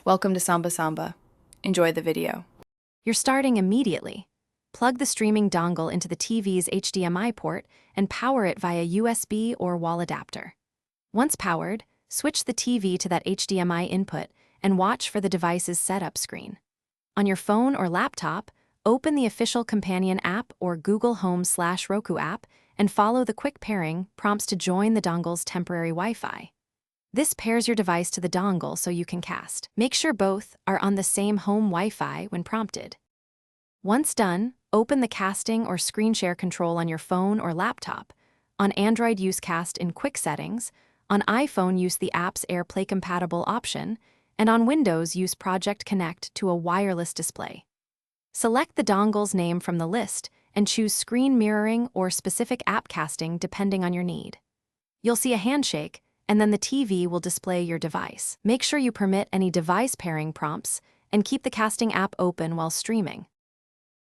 Welcome to Samba Samba. Enjoy the video. You're starting immediately. Plug the streaming dongle into the TV's HDMI port and power it via USB or wall adapter. Once powered, switch the TV to that HDMI input and watch for the device's setup screen. On your phone or laptop, open the official companion app or Google Home/Roku app and follow the quick pairing prompts to join the dongle's temporary Wi-Fi. This pairs your device to the dongle so you can cast. Make sure both are on the same home Wi-Fi when prompted. Once done, open the casting or screen share control on your phone or laptop. On Android, use Cast in Quick Settings. On iPhone, use the app's AirPlay compatible option. And on Windows, use Project Connect to a wireless display. Select the dongle's name from the list and choose screen mirroring or specific app casting depending on your need. You'll see a handshake, and then the TV will display your device. Make sure you permit any device pairing prompts and keep the casting app open while streaming.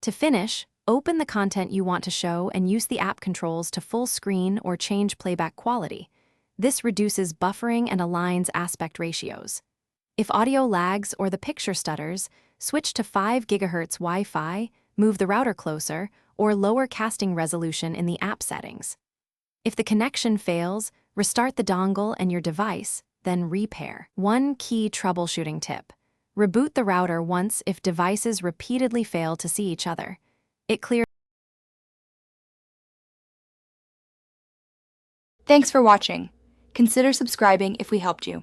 To finish, open the content you want to show and use the app controls to full screen or change playback quality. This reduces buffering and aligns aspect ratios. If audio lags or the picture stutters, switch to 5 GHz Wi-Fi, move the router closer, or lower casting resolution in the app settings. If the connection fails, restart the dongle and your device, then repair. One key troubleshooting tip: reboot the router once if devices repeatedly fail to see each other. It clears. Thanks for watching. Consider subscribing if we helped you.